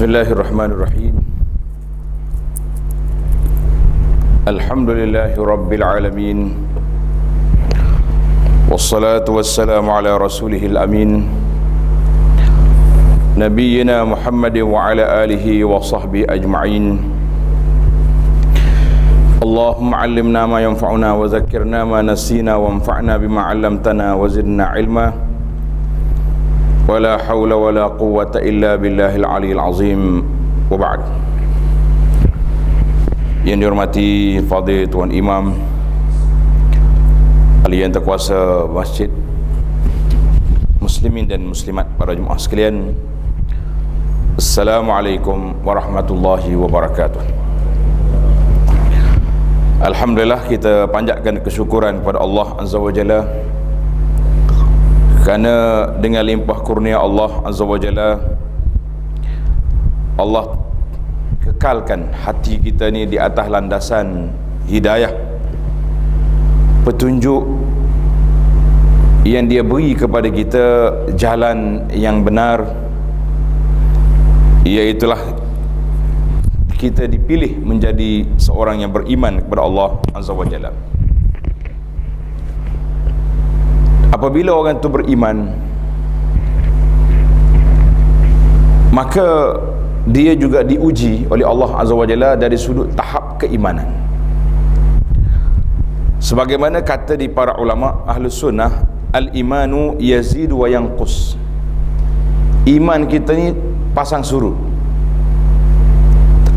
Bismillahirrahmanirrahim. Alhamdulillahi Rabbil Alamin. Wassalatu wassalamu ala rasulihil amin, Nabiyyina Muhammadin wa ala alihi wa sahbihi ajma'in. Allahumma allimna ma yanfa'una wa zakkirna ma nasina wa anfa'na bima 'allamtana wa zidna ilma. Wala hawla wala quwwata illa billahil aliyil azim. Wa ba'd. Yang dihormati Fadil Tuan Imam, ahli yang terkuasa Masjid Muslimin dan Muslimat, para jemaah sekalian, Assalamualaikum warahmatullahi wabarakatuh. Alhamdulillah, kita panjatkan kesyukuran kepada Allah Azza wa Jalla, kerana dengan limpah kurnia Allah Azza wa Jalla, Allah kekalkan hati kita ni di atas landasan hidayah, petunjuk yang Dia beri kepada kita, jalan yang benar, iaitulah kita dipilih menjadi seorang yang beriman kepada Allah Azza wa Jalla. Apabila orang itu beriman, maka dia juga diuji oleh Allah Azza wa Jalla dari sudut tahap keimanan. Sebagaimana kata di para ulama Ahlus Sunnah, al-imanu yazidu wa yanqus. Iman kita ni pasang surut.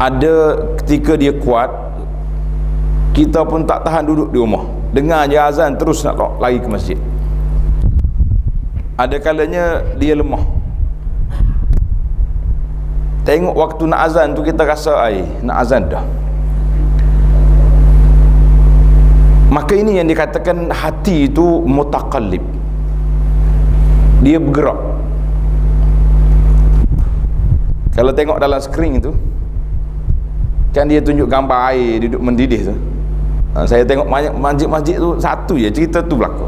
Ada ketika dia kuat, kita pun tak tahan duduk di rumah, dengar je azan terus nak lari ke masjid. Ada kalanya dia lemah, tengok waktu nak azan tu kita rasa nak azan dah. Maka ini yang dikatakan hati itu mutaqallib, dia bergerak. Kalau tengok dalam skrin itu kan dia tunjuk gambar air duduk mendidih tu. Saya tengok banyak masjid-masjid tu satu je cerita tu berlaku.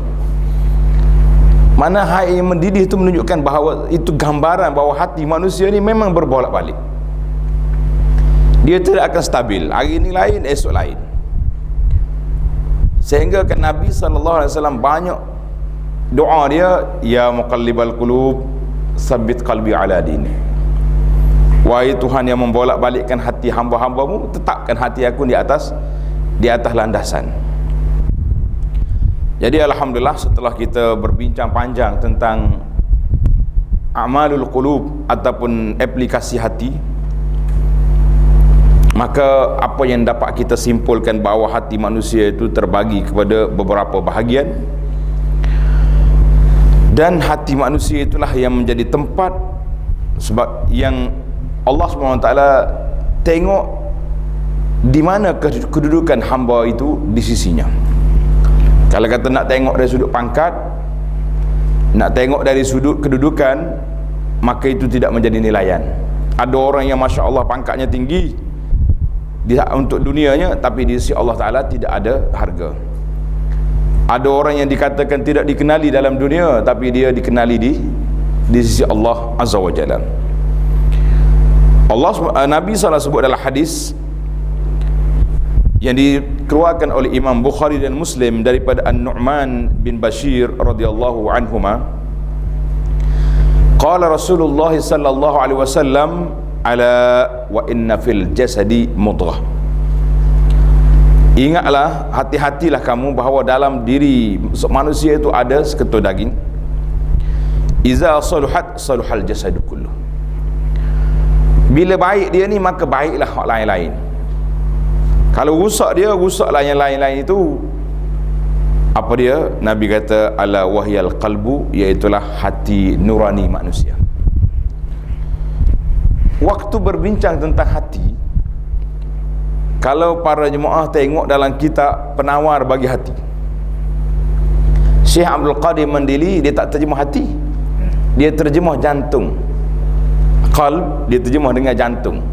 Mana air yang mendidih itu menunjukkan bahawa itu gambaran bahawa hati manusia ni memang berbolak-balik. Dia tidak akan stabil. Hari ini lain, esok lain. Sehingga kan Nabi SAW banyak doa dia, ya muqallibal qulub sabbit qalbi ala dini. Wahai Tuhan yang membolak-balikkan hati hamba-hambamu, tetapkan hati aku di atas landasan. Jadi alhamdulillah, setelah kita berbincang panjang tentang a'malul qulub ataupun aplikasi hati, maka apa yang dapat kita simpulkan bahawa hati manusia itu terbagi kepada beberapa bahagian, dan hati manusia itulah yang menjadi tempat sebab yang Allah SWT tengok di mana kedudukan hamba itu di sisinya. Kalau kata nak tengok dari sudut pangkat, nak tengok dari sudut kedudukan, maka itu tidak menjadi nilaian. Ada orang yang Masya Allah pangkatnya tinggi untuk dunianya, tapi di sisi Allah Ta'ala tidak ada harga. Ada orang yang dikatakan tidak dikenali dalam dunia, tapi dia dikenali di sisi Allah Azza wa Jalla. Nabi SAW sebut dalam hadis yang dikeluarkan oleh Imam Bukhari dan Muslim daripada An-Nu'man bin Bashir radhiyallahu anhuma, qala Rasulullah sallallahu alaihi wasallam, ala wa inna fil jasadi mudghah. Ingatlah, hati-hatilah kamu bahawa dalam diri manusia itu ada seketul daging. Iza saluhat saluhal jasadu kullu. Bila baik dia ni, maka baiklah hak lain-lain. Kalau rusak dia, rusaklah yang lain-lain itu. Apa dia? Nabi kata, ala wahyal qalbu, iaitulah hati nurani manusia. Waktu berbincang tentang hati, kalau para jemaah tengok dalam kitab penawar bagi hati, Syekh Abdul Qadir Mandili, dia tak terjemah hati, dia terjemah jantung. Qalb dia terjemah dengan jantung.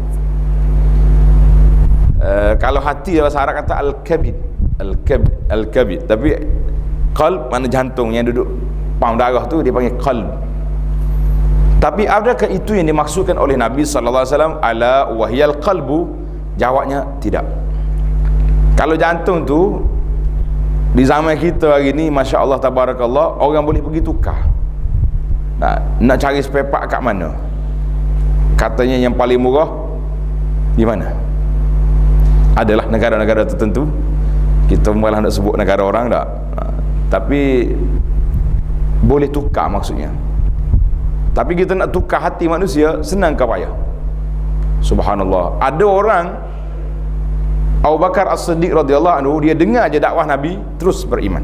Kalau hati bahasa Arab kata al-kabid, al-kabid, tapi qalb mana jantung yang duduk pam darah tu dia panggil qalb. Tapi adakah itu yang dimaksudkan oleh Nabi sallallahu alaihi wasallam, ala wahyal qalbu? Jawabnya tidak. Kalau jantung tu di zaman kita hari ni, Masya Allah tabarakallah, orang boleh pergi tukar. Nak cari spare part kat mana? Katanya yang paling murah di mana? Adalah negara-negara tertentu. Kita malah nak sebut negara orang tak? Tapi boleh tukar maksudnya. Tapi kita nak tukar hati manusia, senang ke payah? Subhanallah. Ada orang, Abu Bakar As-Siddiq radhiyallahu anhu, dia dengar je dakwah Nabi, terus beriman.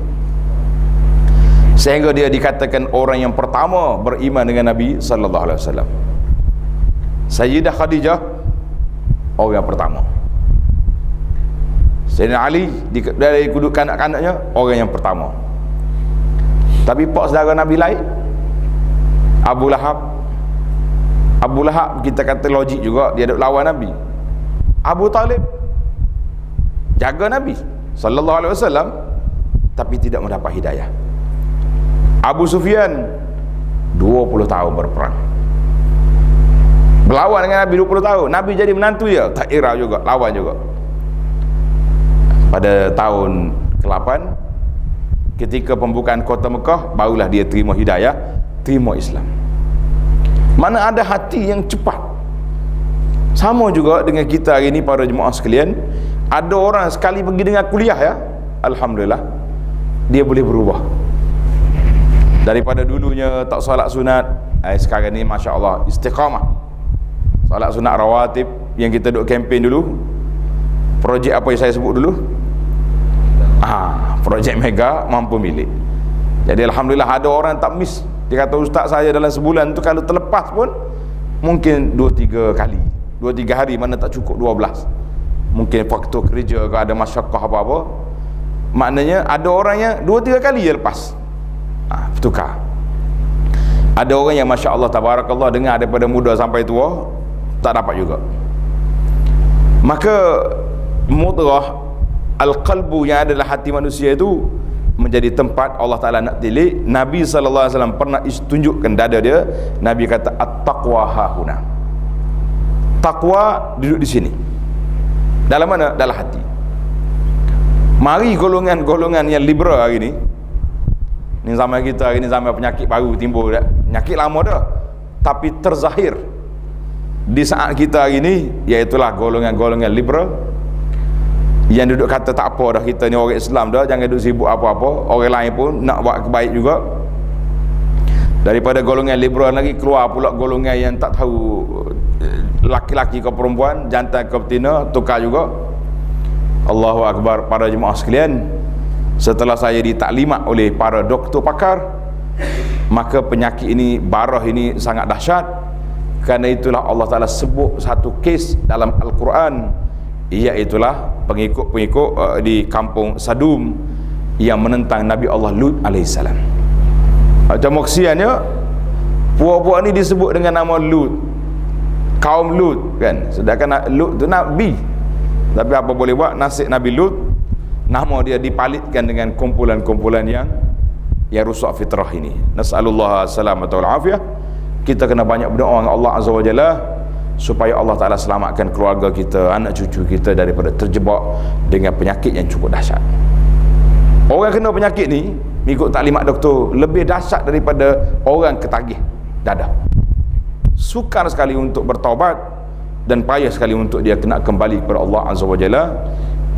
Sehingga dia dikatakan orang yang pertama beriman dengan Nabi sallallahu alaihi wasallam. Sayyidah Khadijah orang yang pertama. Sayyidina Ali dari kuduk kanak-kanaknya orang yang pertama. Tapi pak saudara Nabi lain, Abu Lahab kita kata logik juga, dia duk lawan Nabi. Abu Talib jaga Nabi sallallahu alaihi wasallam tapi tidak mendapat hidayah. Abu Sufyan 20 tahun berperang, berlawan dengan Nabi 20 tahun. Nabi jadi menantu dia, tak kira juga, lawan juga. Pada tahun ke-8 ketika pembukaan kota Mekah, barulah dia terima hidayah, terima Islam. Mana ada hati yang cepat. Sama juga dengan kita hari ini para jemaah sekalian. Ada orang sekali pergi dengar kuliah ya, alhamdulillah, dia boleh berubah. Daripada dulunya tak solat sunat, sekarang ni Masya Allah istiqamah, solat sunat rawatib. Yang kita duk kempen dulu, projek apa yang saya sebut dulu, projek mega mampu milik. Jadi alhamdulillah ada orang tak miss. Dia kata, ustaz saya dalam sebulan tu kalau terlepas pun mungkin 2-3 kali, 2-3 hari, mana tak cukup 12. Mungkin faktor kerja ke, ada masyakkah apa-apa. Maknanya ada orang yang 2-3 kali je lepas, bertukar. Ada orang yang Masya Allah tabarakallah, dengar daripada muda sampai tua tak dapat juga. Maka mudrah al-qalbu yang adalah hati manusia itu menjadi tempat Allah Ta'ala nak tilik. Nabi SAW pernah tunjukkan dada dia. Nabi kata at-taqwa hahuna, takwa duduk di sini. Dalam mana? Dalam hati. Mari golongan-golongan yang liberal hari ni, ni zaman kita hari ni zaman penyakit baru timbul dah. Penyakit lama dah, tapi terzahir di saat kita hari ni, iaitulah golongan-golongan liberal yang duduk kata tak apa dah, kita ni orang Islam dah, jangan duduk sibuk apa-apa. Orang lain pun nak buat kebaik juga. Daripada golongan liberal lagi keluar pula golongan yang tak tahu laki-laki ke perempuan, jantan ke betina, tukar juga. Allahu Akbar. Para jemaah sekalian, setelah saya ditaklimat oleh para doktor pakar, maka penyakit ini, barah ini sangat dahsyat. Kerana itulah Allah Ta'ala sebut satu kes dalam Al-Quran, iaitulah pengikut-pengikut di kampung Sadum yang menentang Nabi Allah Lut alaihissalam. Macam maksiannya, puak-puak ni disebut dengan nama Lut, kaum Lut kan, sedangkan Lut tu Nabi. Tapi apa boleh buat, nasib Nabi Lut, nama dia dipalitkan dengan kumpulan-kumpulan yang rusak fitrah ini. Nas'alullah salamata wal afiyah. Kita kena banyak berdoa dengan Allah Azza wa Jalla supaya Allah Ta'ala selamatkan keluarga kita, anak cucu kita daripada terjebak dengan penyakit yang cukup dahsyat. Orang kena penyakit ni, mengikut taklimat doktor, lebih dahsyat daripada orang ketagih dadah. Sukar sekali untuk bertaubat dan payah sekali untuk dia kena kembali kepada Allah Azza wa Jalla.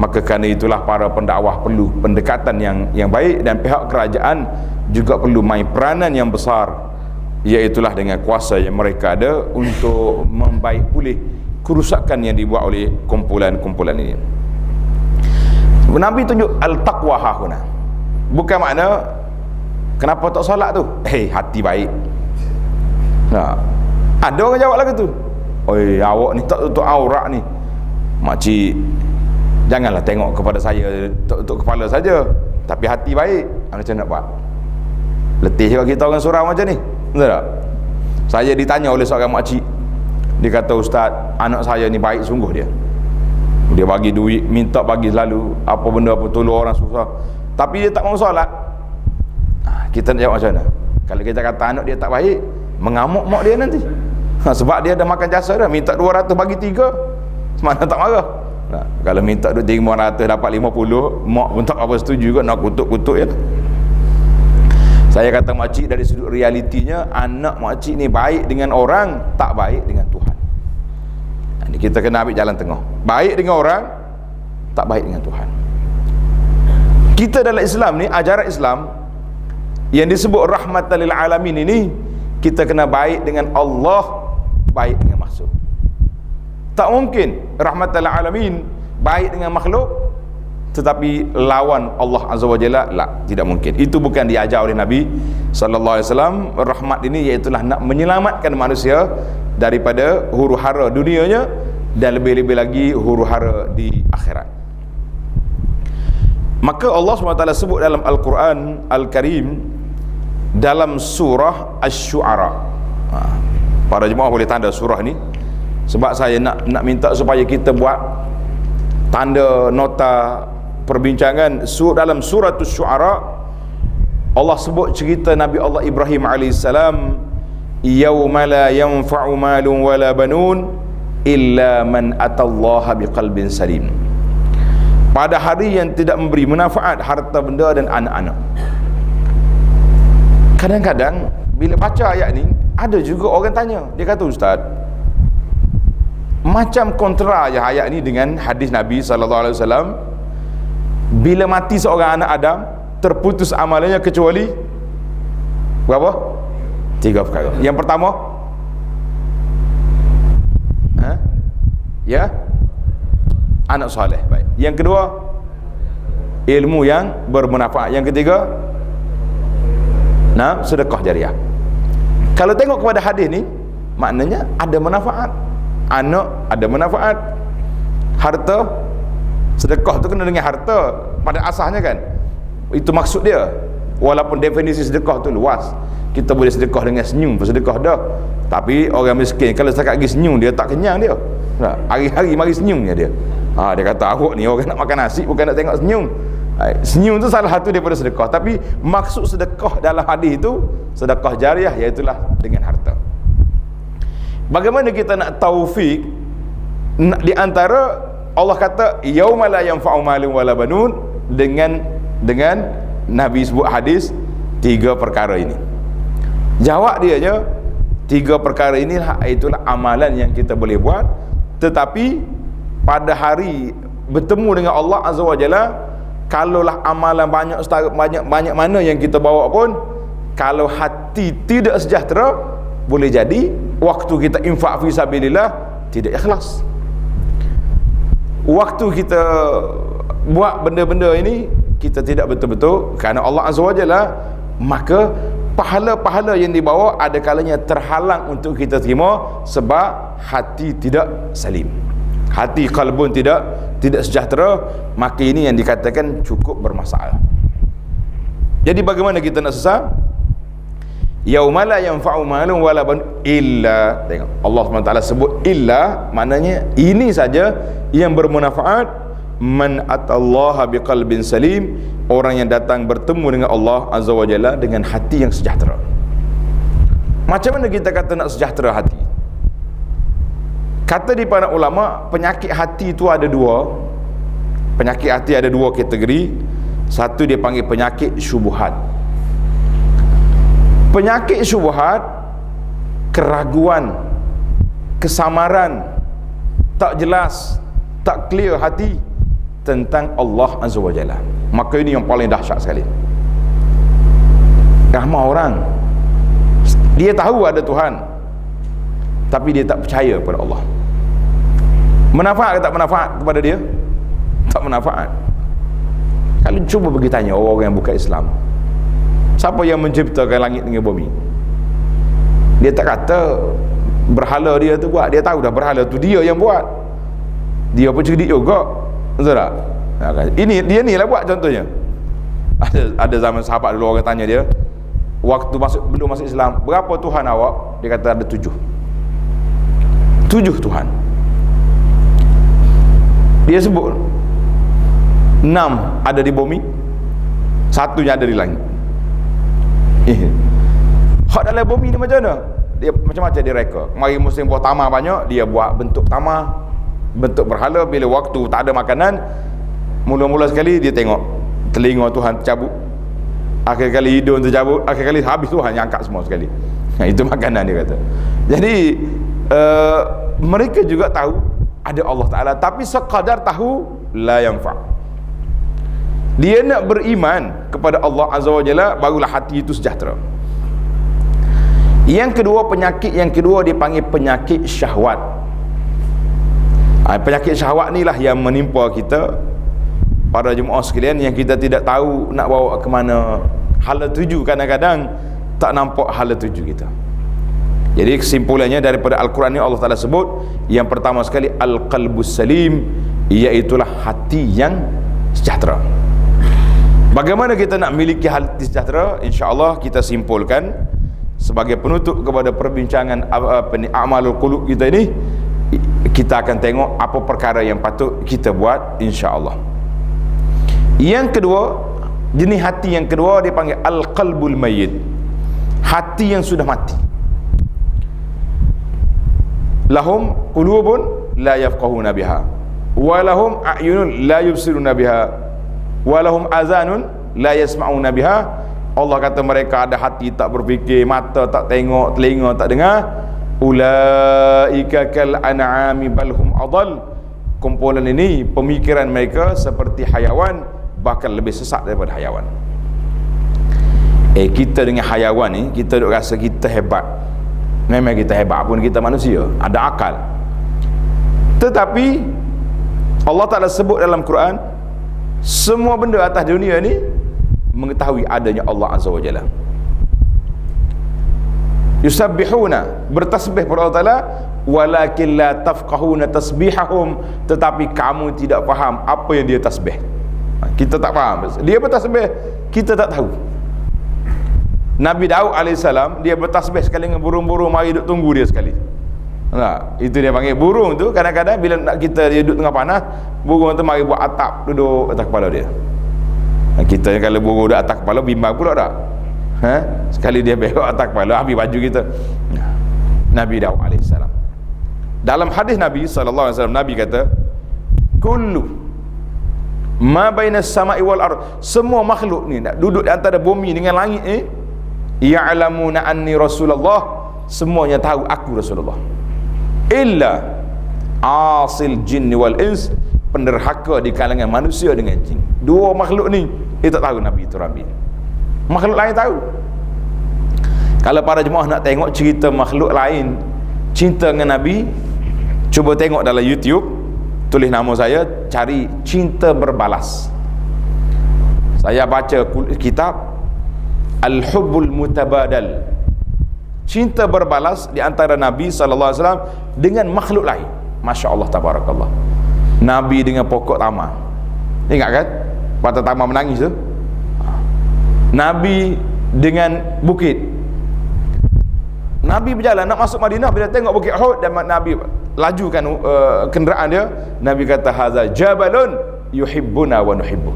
Maka kerana itulah para pendakwah perlu pendekatan yang baik, dan pihak kerajaan juga perlu main peranan yang besar, iaitulah dengan kuasa yang mereka ada untuk membaik pulih kerusakan yang dibuat oleh kumpulan-kumpulan ini. Nabi tunjuk al-taqwa hahuna. Bukan makna kenapa tak solat tu, hati baik. Ada orang jawab lagu tu, oi awak ni tak tutup aurat ni, makcik janganlah tengok kepada saya tutup kepala saja, tapi hati baik. Macam nak buat? Letih juga kita orang surau macam ni. Betul tak? Saya ditanya oleh seorang makcik, dia kata, ustaz, anak saya ni baik sungguh dia. Dia bagi duit, minta bagi selalu, apa benda apa tolong orang susah, tapi dia tak mau solat. Kita nak jawab macam mana? Kalau kita kata anak dia tak baik, mengamuk mak dia nanti. Sebab dia dah makan jasa dah, minta 200 bagi 3, mana tak marah. Kalau minta 500 dapat 50, mak pun tak apa setuju juga, nak kutuk-kutuk je. Saya kata makcik dari sudut realitinya, anak makcik ni baik dengan orang, tak baik dengan Tuhan. Ini kita kena ambil jalan tengah. Baik dengan orang, tak baik dengan Tuhan. Kita dalam Islam ni, ajaran Islam yang disebut rahmatan lil alamin ini, kita kena baik dengan Allah, baik dengan makhluk. Tak mungkin rahmatan lil alamin baik dengan makhluk tetapi lawan Allah Azza wa Jalla, tidak mungkin. Itu bukan diajar oleh Nabi sallallahu alaihi wasallam. Rahmat ini iaitulah nak menyelamatkan manusia daripada huru-hara dunianya dan lebih-lebih lagi huru-hara di akhirat. Maka Allah SWT sebut dalam Al-Quran Al-Karim dalam surah Asy-Syu'ara. Para jemaah boleh tanda surah ni, sebab saya nak minta supaya kita buat tanda nota perbincangan. Dalam surah Asy-Syu'ara Allah sebut cerita Nabi Allah Ibrahim AS, yauma la yanfa'u malun wala banun illa man atallaha biqalbin salim. Pada hari yang tidak memberi manfaat harta benda dan anak-anak. Kadang-kadang bila baca ayat ni, ada juga orang tanya, dia kata, ustaz, macam kontra je ayat ni dengan hadis Nabi SAW, bila mati seorang anak Adam, terputus amalannya kecuali berapa? 3 perkara. Yang pertama, ya, anak soleh. Baik. Yang kedua, ilmu yang bermanfaat. Yang ketiga, sedekah jariah. Kalau tengok kepada hadis ni, maknanya ada manfaat. Anak ada manfaat, harta, sedekah tu kena dengan harta pada asasnya kan. Itu maksud dia. Walaupun definisi sedekah tu luas, kita boleh sedekah dengan senyum pun sedekah dah. Tapi orang miskin kalau setakat pergi senyum, dia tak kenyang dia. Hari-hari mari senyumnya dia. Dia kata, awak ni orang nak makan nasi bukan nak tengok senyum. Senyum tu salah satu daripada sedekah. Tapi maksud sedekah dalam hadis itu sedekah jariah, iaitulah dengan harta. Bagaimana kita nak taufik di antara Allah kata yauma la yanfa'u malun wala banun dengan Nabi sebut hadis 3 perkara ini. Jawab dia je, 3 perkara inilah itulah amalan yang kita boleh buat, tetapi pada hari bertemu dengan Allah Azza wa Jalla, kalaulah amalan banyak mana yang kita bawa pun, kalau hati tidak sejahtera, boleh jadi waktu kita infak fi sabilillah tidak ikhlas. Waktu kita buat benda-benda ini kita tidak betul-betul kerana Allah Azza wa Jalla, maka pahala-pahala yang dibawa ada kalanya terhalang untuk kita terima sebab hati tidak salim, hati qalbun tidak sejahtera. Maka ini yang dikatakan cukup bermasalah. Jadi bagaimana kita nak sesat? Yauma la yanfa'u malun wala banun illa, tengok Allah SWT sebut illa, maknanya ini saja yang bermanfaat. Man atallaha biqalbin salim, orang yang datang bertemu dengan Allah Azza wa Jalla dengan hati yang sejahtera. Macam mana kita kata nak sejahtera hati? Kata di para ulama, penyakit hati itu ada 2. Penyakit hati ada 2 kategori. Satu dia panggil penyakit syubhat. Penyakit syubhat, keraguan, kesamaran, tak jelas, tak clear hati tentang Allah Azza wa Jalla. Maka ini yang paling dahsyat sekali. Ramai orang dia tahu ada Tuhan, tapi dia tak percaya kepada Allah. Manfaat ke tak manfaat kepada dia? Tak manfaat. Kalau cuba pergi tanya orang yang bukan Islam, siapa yang menciptakan langit dengan bumi? Dia tak kata berhala dia tu buat. Dia tahu dah berhala tu dia yang buat. Dia pun cerdik juga. Betul tak? Dia ni lah buat contohnya. Ada zaman sahabat dulu orang tanya dia, waktu belum masuk Islam, berapa Tuhan awak? Dia kata ada 7 Tuhan. Dia sebut 6 ada di bumi, 1 yang ada di langit. Hak dalam bumi ni macam mana? dia macam-macam dia reka. Mari musim buah tamar banyak, dia buat bentuk tamar, bentuk berhala. Bila waktu tak ada makanan, mula-mula sekali dia tengok telinga Tuhan tercabut, akhir kali hidung tercabut, akhir kali habis Tuhan yang angkat semua sekali. Itu makanan dia kata. Jadi mereka juga tahu ada Allah Ta'ala, tapi sekadar tahu la yanfa'. Dia nak beriman kepada Allah Azza wa Jalla, barulah hati itu sejahtera. Yang kedua, penyakit yang kedua dipanggil penyakit syahwat. Penyakit syahwat ni lah yang menimpa kita, para jemaah sekalian, yang kita tidak tahu nak bawa ke mana. Hala tuju kadang-kadang tak nampak hala tuju kita. Jadi kesimpulannya daripada Al-Quran ni, Allah Ta'ala sebut yang pertama sekali al-qalbus salim, iaitulah hati yang sejahtera. Bagaimana kita nak miliki hati sejahtera? InsyaAllah kita simpulkan sebagai penutup kepada perbincangan amalul qulub kita ini. Kita akan tengok apa perkara yang patut kita buat, insya-Allah. Yang kedua, jenis hati yang kedua dipanggil al-qalbul mayyit, hati yang sudah mati. Lahum qulubun la yafqahuna biha, wa lahum a'yunun la yubsiruna biha, wa lahum azanun la yasma'una biha. Allah kata mereka ada hati tak berfikir, mata tak tengok, telinga tak dengar. Ulaika kal an'ami bal hum adall. Kumpulan ini pemikiran mereka seperti hayawan, bahkan lebih sesat daripada hayawan. Kita dengan hayawan ni, kita duk rasa kita hebat. Memang kita hebat pun, kita manusia, ada akal. Tetapi Allah Ta'ala sebut dalam Quran, semua benda atas dunia ni mengetahui adanya Allah Azza wa Jalla. Yusabbihuna, bertasbih kepada Allah Ta'ala, walakin la tafqahuna tasbihahum, tetapi kamu tidak faham apa yang dia tasbih. Kita tak faham, dia bertasbih, kita tak tahu. Nabi Daud AS, dia bertasbih sekali dengan burung-burung, mari duduk tunggu dia sekali. Nah, itu dia panggil burung tu. Kadang-kadang bila nak kita dia duduk tengah panas, burung tu mari buat atap duduk atas kepala dia. Kita kalau burung duduk atas kepala, bimbang pula tak? Sekali dia berok atas kepala, habis baju kita. Nabi Daud AS. Dalam hadis Nabi SAW, Nabi kata, kullu ma bainas sama'i wal ard, semua makhluk ni nak duduk di antara bumi dengan langit ni, ya'lamuna anni Rasulullah, semuanya tahu aku Rasulullah, illa asil jinni wal ins, penderhaka di kalangan manusia dengan jin. Dua makhluk ni dia tak tahu Nabi itu Nabi. Makhluk lain tahu. Kalau para jemaah nak tengok cerita makhluk lain cinta dengan Nabi, cuba tengok dalam YouTube, tulis nama saya, cari Cinta Berbalas. Saya baca kitab Al-Hubbul Mutabadal, cinta berbalas di antara Nabi SAW dengan makhluk lain. Masya Allah, tabarakallah. Nabi dengan pokok tamar, ingat kan? Pada tamar menangis tu. Nabi dengan bukit. Nabi berjalan nak masuk Madinah, bila tengok bukit Uhud, dan Nabi lajukan kenderaan dia, Nabi kata, haza jabalun yuhibbuna wa nuhibbu.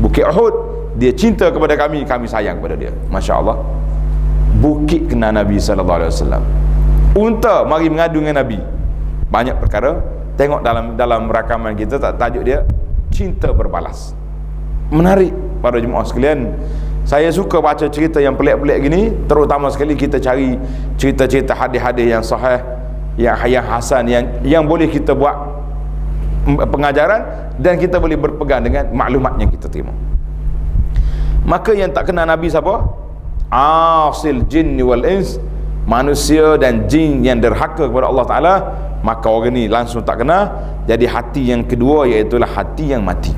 Bukit Uhud, dia cinta kepada kami, kami sayang kepada dia. Masya Allah. Bukit kena Nabi SAW. Unta mari mengadu dengan Nabi. Banyak perkara. Tengok dalam rakaman kita, tajuk dia Cinta Berbalas. Menarik para jemaah sekalian. Saya suka baca cerita yang pelik-pelik gini, terutama sekali kita cari cerita-cerita hadis-hadis yang sahih, yang hasan, yang boleh kita buat pengajaran, dan kita boleh berpegang dengan maklumat yang kita terima. Maka yang tak kenal Nabi siapa? Asil jinni wal ins, manusia dan jin yang derhaka kepada Allah Ta'ala. Maka orang ni langsung tak kenal. Jadi hati yang kedua iaitulah hati yang mati.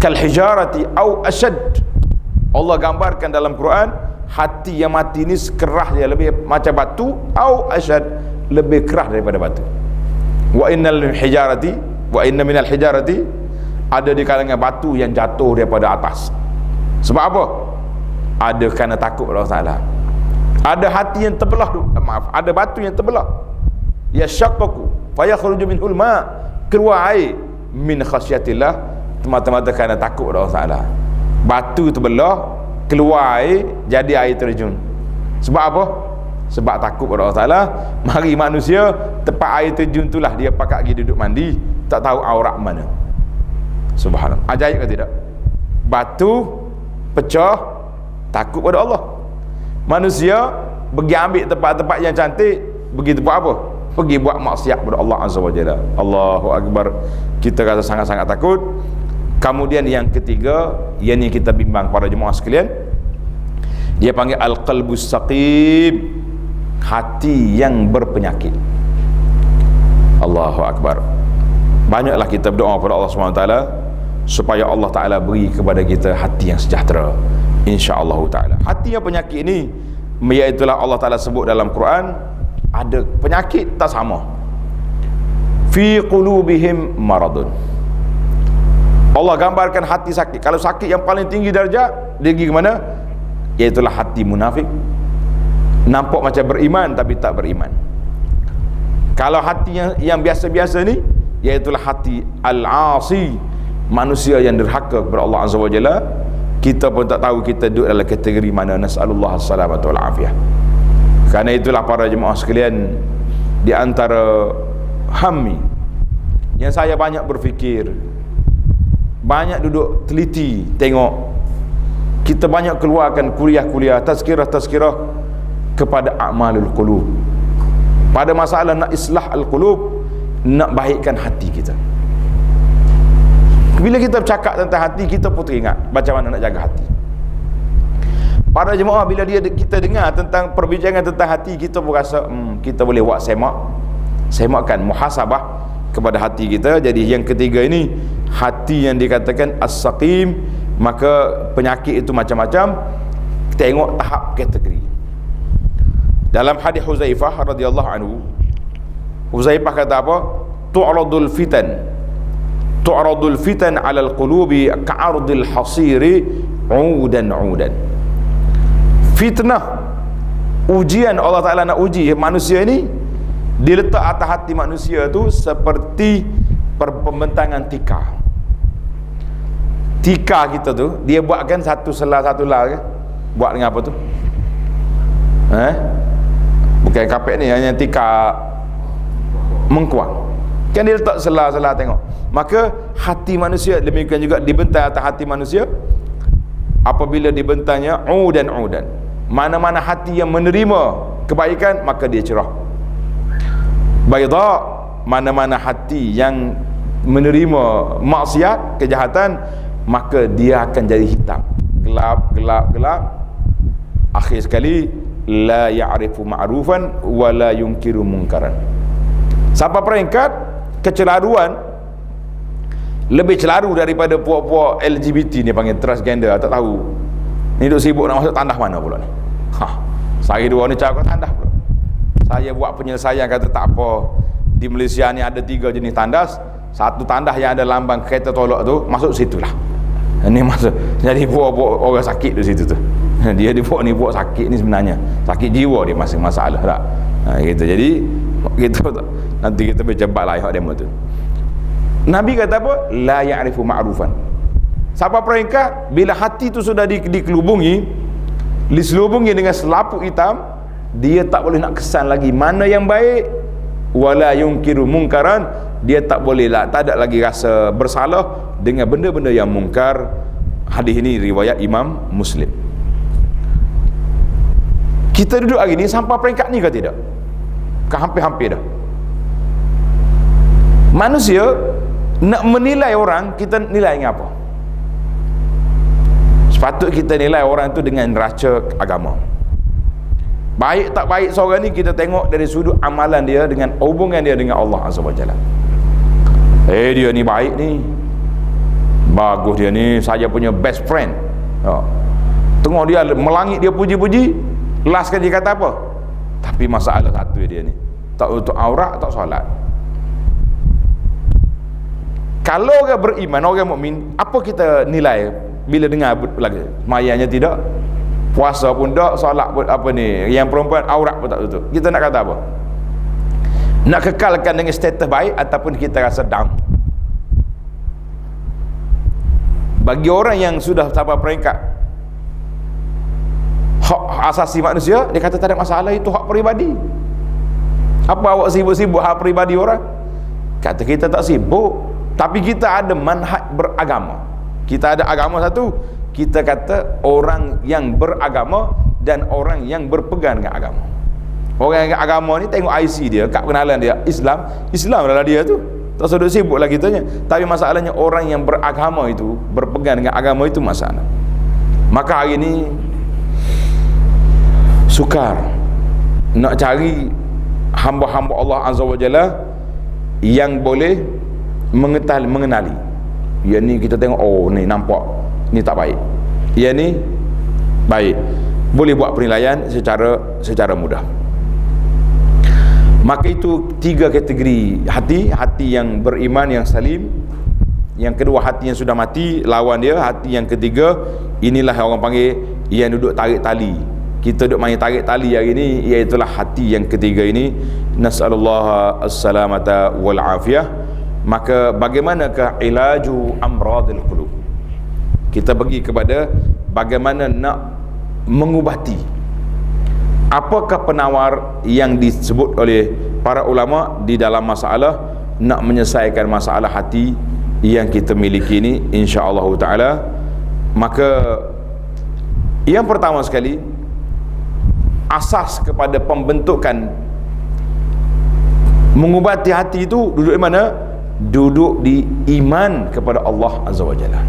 Kal hijarati au ashad, Allah gambarkan dalam Quran, hati yang mati ni kerah dia, lebih macam batu, au ashad, lebih kerah daripada batu. Wa inna minal hijarati, ada di kalangan batu yang jatuh daripada atas. Sebab apa? Ada kerana takut Allah Ta'ala. Ada hati yang terbelah tu, ada batu yang terbelah. Ya syaqqaku fa yakhruju minhul ma, keluar air min khasyatillah, semata-mata kerana takut Allah Ta'ala. Batu terbelah, keluar air, jadi air terjun. Sebab apa? sebab takut pada Allah Ta'ala. Mari manusia tempat air terjun itulah dia pakat pergi duduk mandi, tak tahu aurat mana. Subhanallah, ajaib ke tidak? Batu pecah, takut pada Allah. Manusia pergi ambil tempat-tempat yang cantik, pergi buat apa? Pergi buat maksiat kepada Allah Azza wa Jalla. Allahu Akbar. Kita rasa sangat-sangat takut. Kemudian yang ketiga, yang ni kita bimbang para jemaah sekalian, dia panggil al-qalbus saqim, hati yang berpenyakit. Allahu Akbar. Banyaklah kita berdoa kepada Allah SWT supaya Allah Ta'ala beri kepada kita hati yang sejahtera, insya-Allah Ta'ala. Hati yang penyakit ini, iaitulah Allah Ta'ala sebut dalam Quran, ada penyakit tak sama. Fi qulubihim maradun. Allah gambarkan hati sakit. Kalau sakit yang paling tinggi darjah, dia pergi ke mana? Iaitulah hati munafik. Nampak macam beriman tapi tak beriman. Kalau hati yang biasa-biasa ni, iaitulah hati al-asi, manusia yang derhaka kepada Allah Azza wa Jalla. Kita pun tak tahu kita duduk dalam kategori mana. Nas'alullah as-salamata wal afiyah. Kerana itulah para jemaah sekalian, di antara hammi yang saya banyak berfikir, banyak duduk teliti tengok, kita banyak keluarkan kuliah-kuliah tazkirah-tazkirah kepada a'malul qulub, pada masalah nak islah al-qulub, nak baikkan hati kita. Bila kita bercakap tentang hati, kita pun teringat macam mana nak jaga hati. Para jemaah, bila kita dengar tentang perbincangan tentang hati, kita pun rasa kita boleh buat semakkan muhasabah kepada hati kita. Jadi yang ketiga ini, hati yang dikatakan as-saqim, maka penyakit itu macam-macam. Tengok tahap kategori. Dalam hadis Huzaifah radhiyallahu anhu, Huzaifah kata apa? Tu'radul fitan 'alal qulubi ka'ardil hasiri 'udan. Fitnah, ujian Allah Ta'ala nak uji manusia ini, diletak atas hati manusia tu seperti pembentangan tikar. Tikar kita tu, dia buatkan satu selah kan? Buat dengan apa tu? Bukan kapet ni, hanya tikar mengkuang. Kan dia letak selah-selah, tengok. Maka hati manusia demikian juga dibentai atas hati manusia. Apabila dibentanya udan, mana-mana hati yang menerima kebaikan, maka dia cerah. Bayda, mana-mana hati yang menerima maksiat, kejahatan, maka dia akan jadi hitam, gelap. Akhir sekali, la ya'rifu ma'rufan wa la yunkiru munkaran. Sampai peringkat kecelaruan, lebih celaru daripada puak-puak LGBT ni, panggil transgender. Tak tahu ni duk sibuk nak masuk tandas mana pula ni. Sehari dua ni cakap tandas pula. Saya buat penyelesaian, kata tak apa, di Malaysia ni ada 3 jenis tandas. Satu tandas yang ada lambang kereta tolak tu, masuk situlah. Ini masuk. Jadi buat orang sakit di situ tu. Dia dibuat ni, buat sakit ni sebenarnya sakit jiwa dia, masing masalah tak. Gitu. Jadi kita nanti kita bercebat lah demo tu. Nabi kata apa? La ya'rifu ma'rufan. Siapa peringkat bila hati tu sudah diselubungi dengan selaput hitam, dia tak boleh nak kesan lagi mana yang baik, wala yunkiru munkaran, dia tak boleh lah, tak ada lagi rasa bersalah dengan benda-benda yang mungkar. Hadis ini riwayat Imam Muslim. Kita duduk hari ni sampai peringkat ni ke tidak? Hampir-hampir dah. Manusia nak menilai orang, kita nilai dengan apa? Sepatut kita nilai orang tu dengan neraca agama. Baik tak baik seorang ni, kita tengok dari sudut amalan dia dengan hubungan dia dengan Allah Azza wa Jalla. Dia ni baik ni, bagus dia ni, saya punya best friend. Tengok dia melangit, dia puji-puji, last kan dia kata apa? Tapi masalah satu dia ni, tak untuk aurat, tak solat. Kalau orang beriman, orang mukmin, apa kita nilai bila dengar lagi? Semayangnya tidak, puasa pun tak, solat pun apa ni, yang perempuan aurat pun tak tutup. Kita nak kata apa? Nak kekalkan dengan status baik ataupun kita rasa down? Bagi orang yang sudah sampai peringkat hak asasi manusia, dia kata tak ada masalah, itu hak peribadi. Apa awak sibuk-sibuk hak peribadi orang? Kata kita tak sibuk, tapi kita ada manhaj beragama. Kita ada agama satu. Kita kata orang yang beragama dan orang yang berpegang dengan agama. Orang yang agama ni tengok IC dia, kad pengenalan dia, Islam adalah dia tu. Tak usah duk sibuk lah kitanya. Tapi masalahnya orang yang beragama itu, berpegang dengan agama itu masalah. Maka hari ni sukar nak cari hamba-hamba Allah Azza wa Jalla yang boleh mengenali. Ya ni kita tengok, oh ni nampak ni tak baik, ya ni baik, boleh buat penilaian secara mudah. Maka itu 3 kategori hati yang beriman, yang salim. Yang kedua, hati yang sudah mati, lawan dia hati yang ketiga. Inilah orang panggil yang duduk tarik tali. Kita duduk main tarik tali hari ini, iaitulah hati yang ketiga ini. Nas'alullah as-salamata wal afiyah. Maka bagaimanakah ilaju amradil qulub? Kita pergi kepada bagaimana nak mengubati. Apakah penawar yang disebut oleh para ulama di dalam masalah nak menyelesaikan masalah hati yang kita miliki ini, insya-Allah taala? Maka yang pertama sekali, asas kepada pembentukan mengubati hati itu duduk di mana? Duduk di iman kepada Allah Azza wa Jalla.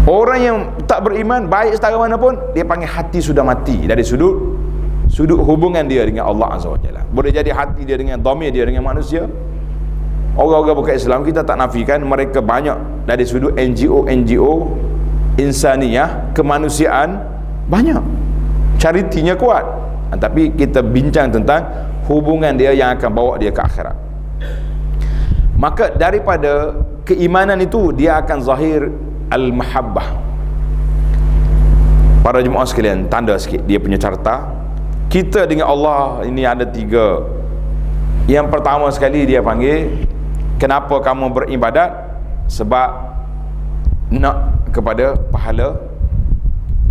Orang yang tak beriman, baik setara mana pun, dia panggil hati sudah mati dari sudut hubungan dia dengan Allah Azza wa Jalla. Boleh jadi hati dia dengan dhamir dia dengan manusia. Orang-orang bukan Islam, kita tak nafikan mereka banyak dari sudut NGO insaniyah, kemanusiaan, banyak, charity-nya kuat. Tapi kita bincang tentang hubungan dia yang akan bawa dia ke akhirat. Maka daripada keimanan itu, dia akan zahir al-mahabbah. Para jemaah sekalian, tanda sikit dia punya carta. Kita dengan Allah ini ada 3. Yang pertama sekali dia panggil, kenapa kamu beribadat? Sebab nak kepada pahala,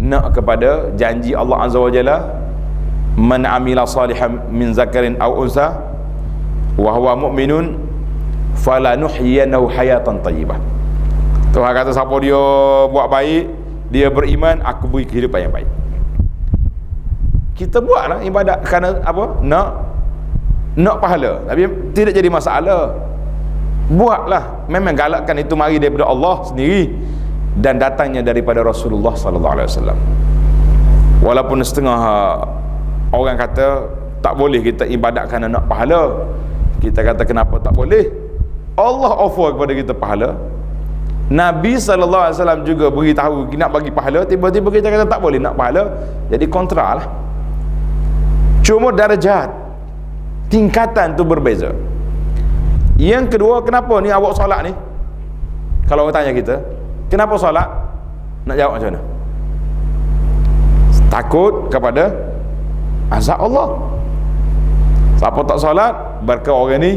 nak kepada janji Allah Azza wa Jalla, man amila salihan min zakarin aw unsa wa huwa mu'minun falanuhyiyannahu hayatan thayyibah. Tuhan kata siapa dia buat baik, dia beriman, aku beri kehidupan yang baik. Kita buatlah ibadat kerana apa? Nak pahala. Tapi tidak jadi masalah. Buatlah. Memang galakkan itu mari daripada Allah sendiri dan datangnya daripada Rasulullah sallallahu alaihi wasallam. Walaupun setengah orang kata tak boleh kita ibadat kerana nak pahala. Kita kata kenapa tak boleh? Allah offer kepada kita pahala. Nabi SAW juga beritahu nak bagi pahala, tiba-tiba kita kata tak boleh nak pahala, jadi kontra lah. Cuma darjat, tingkatan tu berbeza. Yang kedua, kenapa ni awak solat ni? Kalau orang tanya kita, kenapa solat? Nak jawab macam mana? Takut kepada azab Allah. Siapa tak solat, berkata orang ni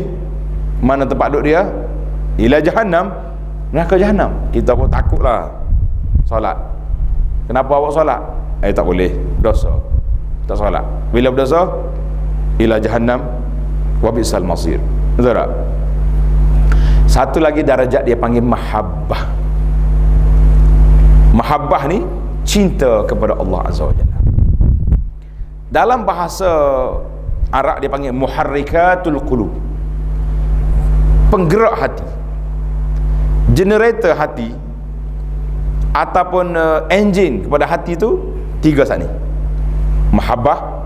mana tempat duduk dia? Ila jahannam, neraka jahanam. Kita pun takutlah solat. Kenapa awak solat? Tak boleh, dosa. Tak solat. Bila berdosa, ila jahannam wa bi'sal masir. Betul tak? Satu lagi darjat dia panggil mahabbah. Mahabbah ni cinta kepada Allah Azza wa Jalla. Dalam bahasa Arab dia panggil muharrikatul qulub, penggerak hati, generator hati ataupun engine kepada hati tu 3 saat ni: mahabbah,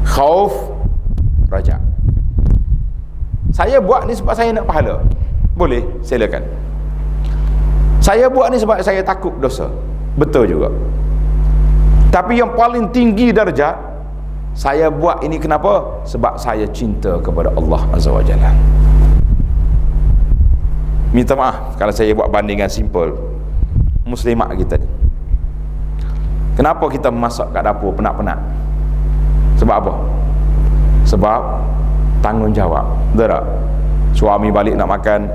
khauf, raja. Saya buat ni sebab saya nak pahala, boleh, silakan. Saya buat ni sebab saya takut dosa, betul juga. Tapi yang paling tinggi darjat, saya buat ini kenapa? Sebab saya cinta kepada Allah Azza wa Jalla. Minta maaf kalau saya buat bandingan simple. Muslimat kita ni, kenapa kita masak kat dapur penat-penat? Sebab apa? Sebab tanggungjawab. Betul tak? Suami balik nak makan,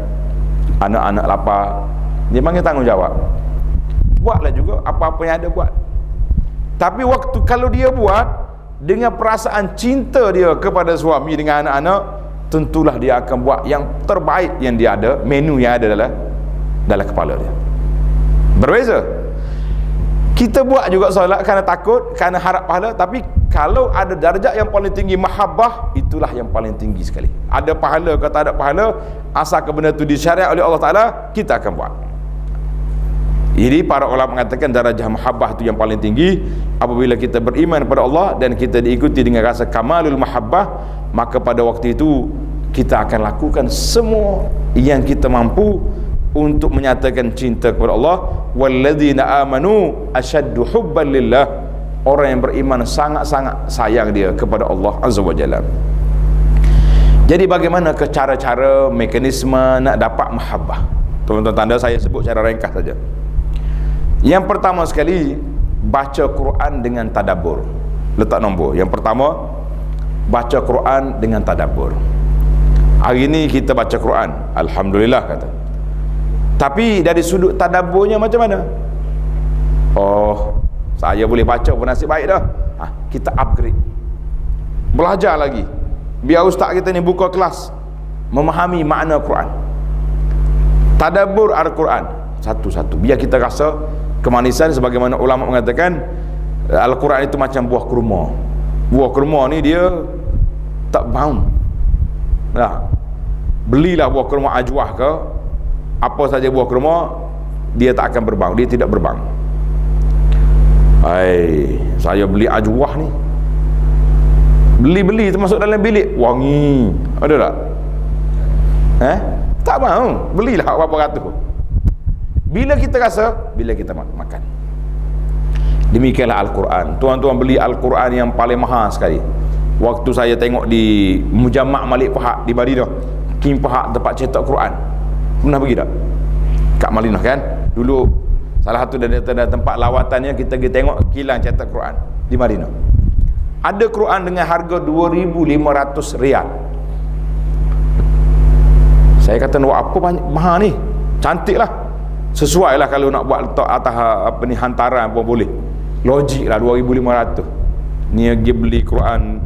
anak-anak lapar, dia panggil tanggungjawab. Buatlah juga apa-apa yang ada buat. Tapi waktu kalau dia buat dengan perasaan cinta dia kepada suami dengan anak-anak, tentulah dia akan buat yang terbaik yang dia ada, menu yang ada dalam kepala dia. Berbeza. Kita buat juga solat kerana takut, kerana harap pahala, tapi kalau ada darjat yang paling tinggi mahabbah, itulah yang paling tinggi sekali. Ada pahala ke tak ada pahala, asalkan benda itu disyariat oleh Allah Ta'ala, kita akan buat. Jadi para ulama mengatakan darjah mahabbah itu yang paling tinggi. Apabila kita beriman kepada Allah dan kita diikuti dengan rasa kamalul mahabbah, maka pada waktu itu kita akan lakukan semua yang kita mampu untuk menyatakan cinta kepada Allah. Walladzina amanu asyaddu hubban lillah. Orang yang beriman sangat-sangat sayang dia kepada Allah Azza wa Jalla. Jadi bagaimana ke cara-cara mekanisme nak dapat mahabbah? Tuan-tuan tanda saya sebut secara ringkas saja. Yang pertama sekali, baca Quran dengan tadabbur. Letak nombor. Yang pertama, baca Quran dengan tadabbur. Hari ini kita baca Quran, alhamdulillah kata. Tapi dari sudut tadabburnya macam mana? Oh, saya boleh baca pun nasib baik dah. Kita upgrade, belajar lagi. Biar ustaz kita ni buka kelas, memahami makna Quran, tadabbur Al-Quran satu-satu. Biar kita rasa kemanisan, sebagaimana ulama mengatakan Al-Quran itu macam buah kurma. Buah kurma ni dia tak bau. Nah, belilah buah kurma ajwah ke apa saja buah kurma, dia tak akan berbau, dia tidak berbau. Hai, saya beli ajwah ni, beli termasuk dalam bilik, wangi, ada tak? Tak bau, belilah berapa ratus. Bila kita rasa, bila kita makan. Demikianlah Al-Quran. Tuan-tuan beli Al-Quran yang paling mahal sekali. Waktu saya tengok di Mujamma' Malik Fahad di Madinah, Kim Fahad tempat cetak Quran, pernah pergi tak? Kat Madinah kan? Dulu salah satu dari tempat lawatannya kita pergi tengok kilang cetak Quran di Madinah. Ada Quran dengan harga 2,500 riyal. Saya kata nak apa banyak mahal ni? Cantik lah. Sesuai lah kalau nak buat letak atas apa ni, hantaran pun boleh. Logik lah 2,500. Ni pergi beli Quran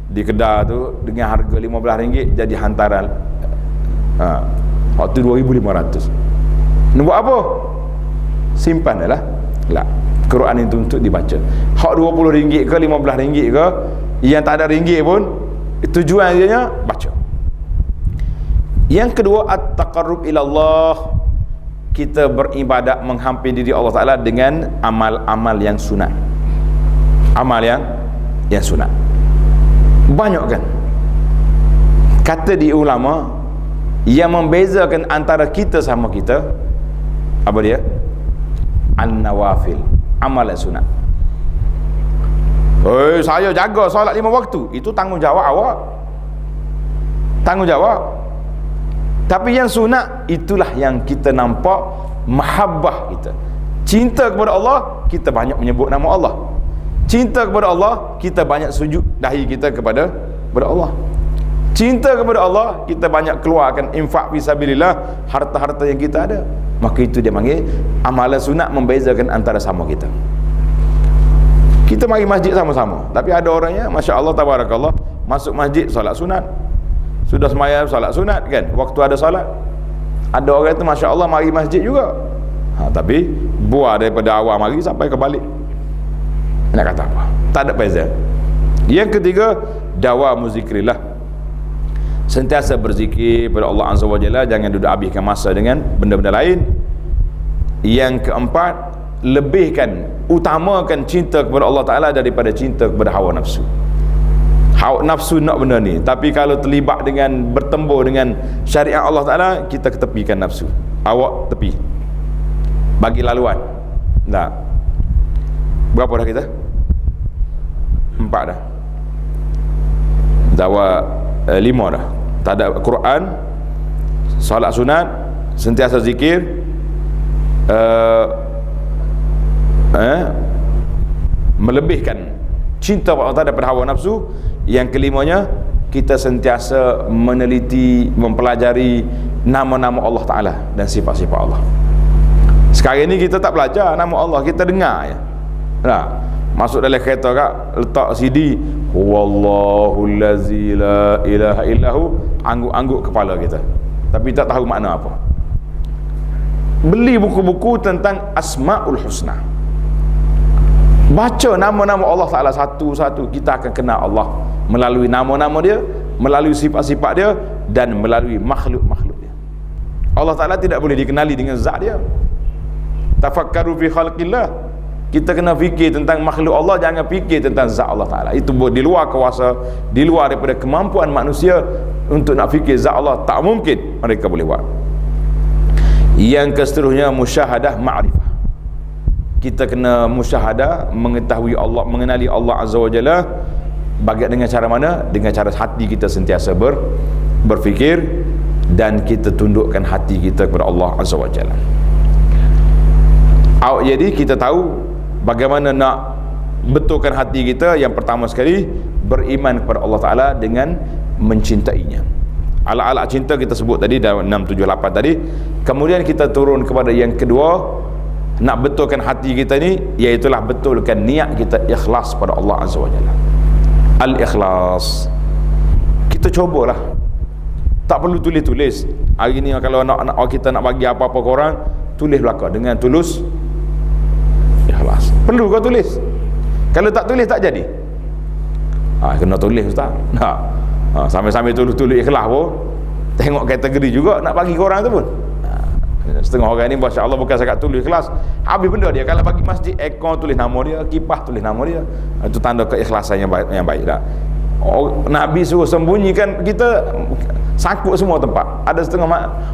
di kedai tu dengan harga RM15 jadi hantaran. Waktu 2,500. Nak buat apa? Simpan dah lah. Lah, Quran itu untuk dibaca. Hak RM20 ke RM15 ke, yang tak ada ringgit pun, tujuan dia baca. Yang kedua, at-taqarrub ila Allah. Kita beribadat menghampiri diri Allah Ta'ala dengan amal-amal yang sunat. Amal yang sunat banyak kan. Kata di ulama, yang membezakan antara kita sama kita, apa dia? An-nawafil, amal yang sunat. Saya jaga solat 5 waktu, itu tanggungjawab awak, tanggungjawab. Tapi yang sunat, itulah yang kita nampak mahabbah kita. Cinta kepada Allah, kita banyak menyebut nama Allah. Cinta kepada Allah, kita banyak sujud dahi kita kepada Allah. Cinta kepada Allah, kita banyak keluarkan infak fisabilillah, harta-harta yang kita ada. Maka itu dia panggil amalan sunat, membezakan antara sama kita. Kita mari masjid sama-sama, tapi ada orangnya Masya Allah tabarakallah, masuk masjid solat sunat, sudah semayang solat sunat kan, waktu ada solat. Ada orang itu Masya Allah mari masjid juga, tapi buat daripada awal mari sampai ke balik. Nak kata apa? Tak ada beza. Yang ketiga, dawamu zikrillah. Sentiasa berzikir pada Allah Azza wa Jalla, jangan duduk habiskan masa dengan benda-benda lain. Yang keempat, lebihkan, utamakan cinta kepada Allah Ta'ala daripada cinta kepada hawa nafsu. Hawa nafsu nak benda ni, tapi kalau terlibat dengan, bertembur dengan syariat Allah Ta'ala, kita ketepikan nafsu. Awak tepi, bagi laluan. Nah, berapa dah kita? 4 dah. Dawa 5 dah. Tak ada Quran, solat sunat, sentiasa zikir, melebihkan cinta Allah Ta'ala daripada hawa nafsu. Yang kelimanya, kita sentiasa meneliti, mempelajari nama-nama Allah Ta'ala dan sifat-sifat Allah. Sekarang ini kita tak belajar nama Allah, kita dengar ya. Nah, masuk dalam kereta kak, letak CD, huwallahul ladzi la ilaha illahu, angguk-angguk kepala kita, tapi tak tahu makna apa. Beli buku-buku tentang Asmaul Husna, baca nama-nama Allah Ta'ala satu-satu, kita akan kenal Allah melalui nama-nama dia, melalui sifat-sifat dia, dan melalui makhluk-makhluk dia. Allah Ta'ala tidak boleh dikenali dengan zat dia. Tafakkaru fi khalqillah, kita kena fikir tentang makhluk Allah, jangan fikir tentang zat Allah Ta'ala. Itu di luar kuasa, di luar daripada kemampuan manusia untuk nak fikir zat Allah, tak mungkin mereka boleh buat. Yang keseterusnya musyahadah ma'rifah, kita kena musyahadah, mengetahui Allah, mengenali Allah Azza wa Jalla. Dengan cara mana? Dengan cara hati kita sentiasa berfikir, dan kita tundukkan hati kita kepada Allah Azza wa Jalla. Jadi kita tahu bagaimana nak betulkan hati kita. Yang pertama sekali, beriman kepada Allah Ta'ala dengan mencintainya. Alat-alat cinta kita sebut tadi dalam 6, 7, 8 tadi. Kemudian kita turun kepada yang kedua, nak betulkan hati kita ni, iaitulah betulkan niat kita ikhlas pada Allah Azza wa Jalla. Al-ikhlas, kita cubalah, tak perlu tulis-tulis. Hari ni kalau kita nak bagi apa-apa ke orang, tulis belakang dengan tulus ikhlas. Perlu kau tulis? Kalau tak tulis tak jadi. Kena tulis ustaz. Sambil-sambil tulis ikhlas pun, tengok kategori juga nak bagi ke orang tu pun. Setengah orang ni Masya Allah bukan sangat tulis ikhlas, habis benda dia. Kalau bagi masjid, ekor tulis nama dia, kipas tulis nama dia, itu tanda keikhlasan yang baik dah. Nabi suruh sembunyikan, kita sangkut semua tempat. Ada setengah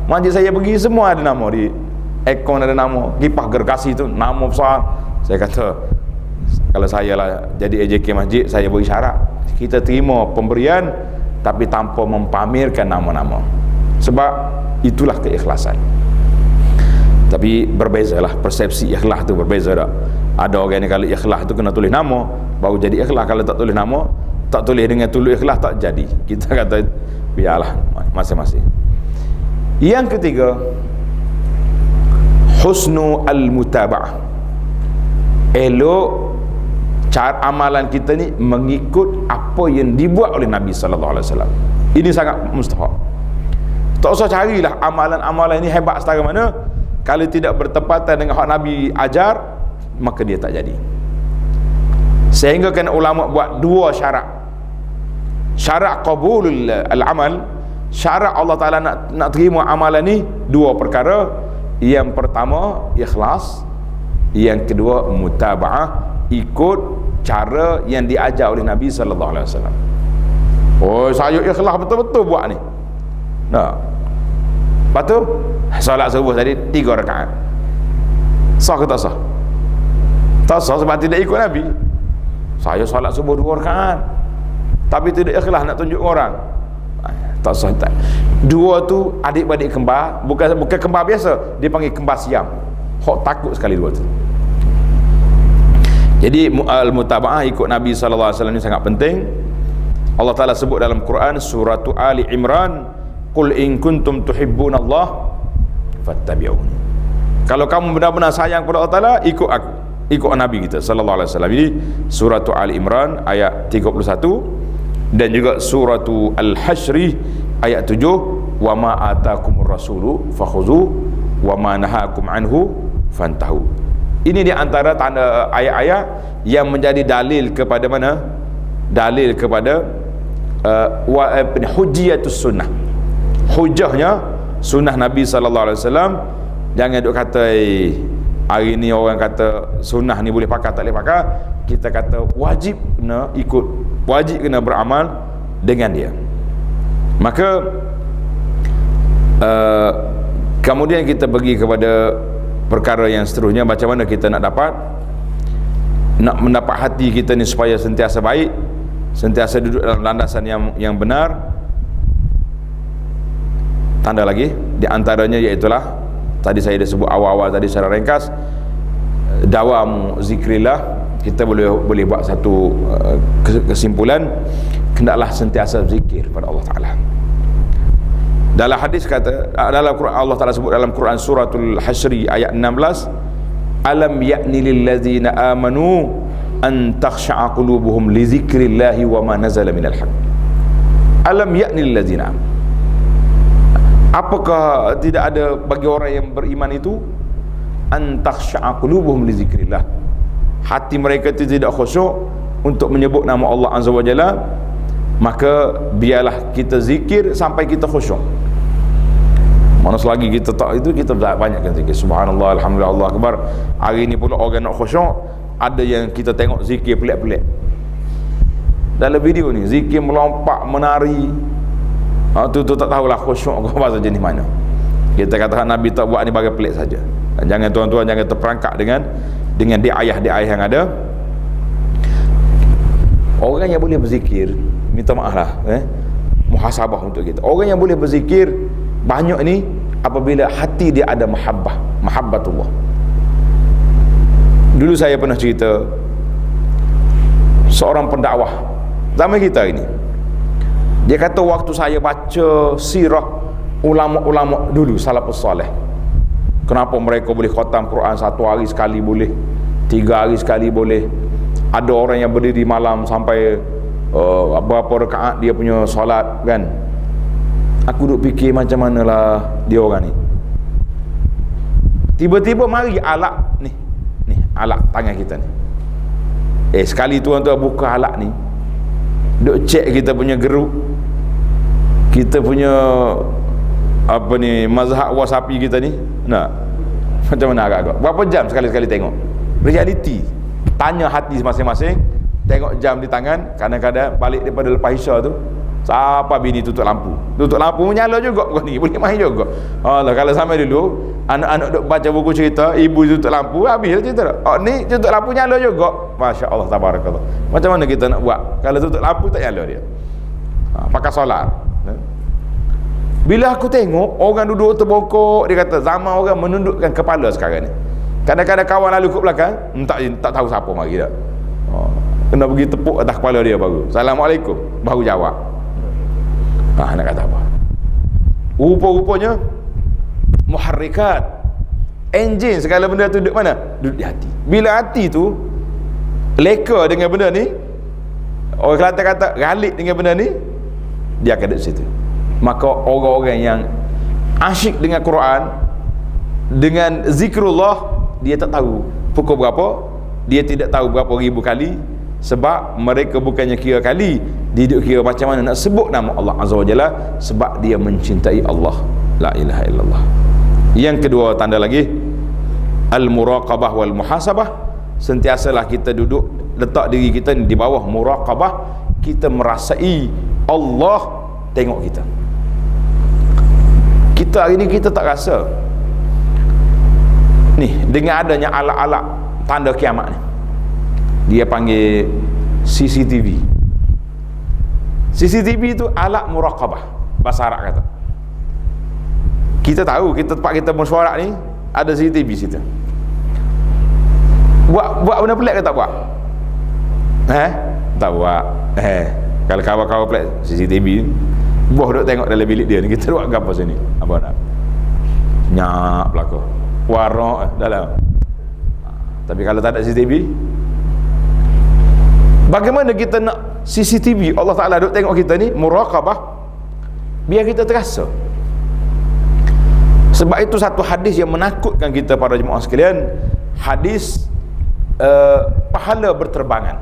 masjid saya pergi, semua ada nama di ekor, ada nama, kipas gergasi tu nama besar. Saya kata, kalau saya lah jadi AJK masjid, saya beri syarat, kita terima pemberian tapi tanpa mempamerkan nama-nama, sebab itulah keikhlasan. Tapi berbezalah persepsi ikhlas tu, berbeza tak. Ada orang ni kalau ikhlas tu kena tulis nama baru jadi ikhlas, kalau tak tulis nama, tak tulis dengan tulus ikhlas, tak jadi. Kita kata biarlah masing-masing. Yang ketiga, husnu al-mutaba'ah, elok cara amalan kita ni mengikut apa yang dibuat oleh Nabi sallallahu alaihi wasallam. Ini sangat mustahab. Tak usah carilah amalan-amalan ini hebat setara mana, kalau tidak bertepatan dengan hak Nabi ajar, maka dia tak jadi. Sehingga kan ulama buat dua syarat. Syarat qabulul al-amal, syarat Allah Ta'ala nak terima amalan ni, dua perkara. Yang pertama ikhlas, yang kedua mutaba'ah, ikut cara yang diajar oleh Nabi sallallahu alaihi wasallam. Oh, saya ikhlas betul-betul buat ni. Lepas tu solat subuh tadi 3 rakaat, sah ke tak sah? Tak sah sebab tidak ikut Nabi. Saya solat subuh 2 rakaat tapi tidak ikhlas nak tunjuk orang, tak sah. Dua tu adik-beradik kembar, bukan kembar biasa, dia panggil kembar siam. Hok takut sekali dua tu. Jadi al-mutaba'ah, ikut Nabi sallallahu alaihi wasallam ni sangat penting. Allah Ta'ala sebut dalam Quran surah Ali Imran, qul in kuntum tuhibbunallah fattabi'uni. Kalau kamu benar-benar sayang kepada Allah Ta'ala, ikut aku, ikut Nabi kita sallallahu alaihi wasallam. Ini surah Ali Imran ayat 31, dan juga surah Al-Hashr ayat 7, wa ma atakumur rasulu fakhudhu wa ma nahakum anhu fantahu. Ini di antara tanda ayat-ayat yang menjadi dalil kepada mana? Dalil kepada hujjatus sunnah. Hujahnya sunnah Nabi sallallahu alaihi wasallam. Jangan duk kata hari ni orang kata sunnah ni boleh pakai tak boleh pakai. Kita kata wajib kena ikut, wajib kena beramal dengan dia. Maka kemudian kita pergi kepada perkara yang seterusnya, macam mana kita nak mendapat hati kita ni supaya sentiasa baik, sentiasa duduk dalam landasan yang benar. Tanda lagi di antaranya iaitulah tadi saya dah sebut awal-awal tadi secara ringkas, dawam zikrillah. Kita boleh buat satu kesimpulan, hendaklah sentiasa zikir pada Allah Ta'ala. Dalam hadis kata, dalam Quran Allah Ta'ala sebut dalam Quran suratul Hashr ayat 16, alam ya'ni lil ladzina amanu an takhsha'a qulubuhum li dzikrillahi wa ma nazala minal haqq. Alam ya'ni lil ladzina. Apakah tidak ada bagi orang yang beriman itu an takhsha'a qulubuhum li dzikrillah, hati mereka itu tidak khusyuk untuk menyebut nama Allah Azza wa Jalla, maka biarlah kita zikir sampai kita khusyuk. Mana selagi kita tak itu, kita banyakkan zikir subhanallah, alhamdulillah, Allah akbar. Hari ni pula orang nak khusyuk, ada yang kita tengok zikir pelik-pelik dalam video ni, zikir melompat, menari. Tu tak tahulah khusyuk ke apa jenis mana. Kita katakan Nabi tak buat ni bagai pelik saja. Jangan tuan-tuan jangan terperangkap dengan diayah-diayah yang ada. Orang yang boleh berzikir, minta maaf lah, muhasabah untuk kita. Orang yang boleh berzikir banyak ni apabila hati dia ada mahabbatullah. Dulu saya pernah cerita seorang pendakwah zaman kita ini. Dia kata waktu saya baca sirah ulama-ulama dulu salafus salih, kenapa mereka boleh khatam Quran 1 hari sekali boleh, 3 hari sekali boleh. Ada orang yang berdiri malam sampai berapa rakaat dia punya solat kan. Aku duk fikir macam manalah dia orang ni. Tiba-tiba mari alat ni alat tangan kita ni. Sekali tuan-tuan buka alat ni, duk cek kita punya geruk, kita punya apa ni, mazhab wasapi kita ni. Nah, macam mana agak-agak berapa jam sekali-sekali tengok reality. Tanya hati masing-masing, tengok jam di tangan. Kadang-kadang balik daripada lepas isya tu, siapa bini tutup lampu menyala juga bukan ni, boleh main juga. Allah, kalau sampai dulu anak-anak duk baca buku cerita, ibu tutup lampu, habis cerita tak? Ni tutup lampu nyala juga. Masya Allah, tabarakallah. Macam mana kita nak buat kalau tutup lampu tak nyala dia? Pakai solar. Bila aku tengok orang duduk terbongkok, dia kata zaman orang menundukkan kepala sekarang ni. Kadang-kadang kawan lalu kat belakang, tak tahu siapa mari dah. Kena pergi tepuk atas kepala dia baru. Assalamualaikum, baru jawab. Nak kata apa? Rupa-rupanya muharrikat, enjin segala benda tu duduk mana? Duduk di hati. Bila hati tu leka dengan benda ni, orang Kelantan kata galik dengan benda ni, dia akan duduk situ. Maka orang-orang yang asyik dengan Quran, dengan zikrullah, dia tak tahu pukul berapa, dia tidak tahu berapa ribu kali, sebab mereka bukannya kira kali, dia duk kira macam mana nak sebut nama Allah Azza wa Jalla, sebab dia mencintai Allah. La ilaha illallah. Yang kedua tanda lagi, al-muraqabah wal muhasabah. Sentiasalah kita duduk, letak diri kita di bawah muraqabah, kita merasai Allah tengok kita. Kita hari ni kita tak rasa ni dengan adanya alat-alat tanda kiamat ni, dia panggil CCTV. CCTV itu alat muraqabah, bahasa Arab kata. Kita tahu kita tempat kita mesyuarat ni ada CCTV situ. Buat benda pelik ke tak buat? Tak buat. Kalau kawan-kawan pelik CCTV, buah duk tengok dalam bilik dia ni, kita buat apa sini? Apa nak? Nyak belaka. Warak dalam. Tapi kalau tak ada CCTV, bagaimana kita nak CCTV Allah Ta'ala duk tengok kita ni, muraqabah, biar kita terasa. Sebab itu satu hadis yang menakutkan kita para jemaah sekalian, hadis pahala berterbangan.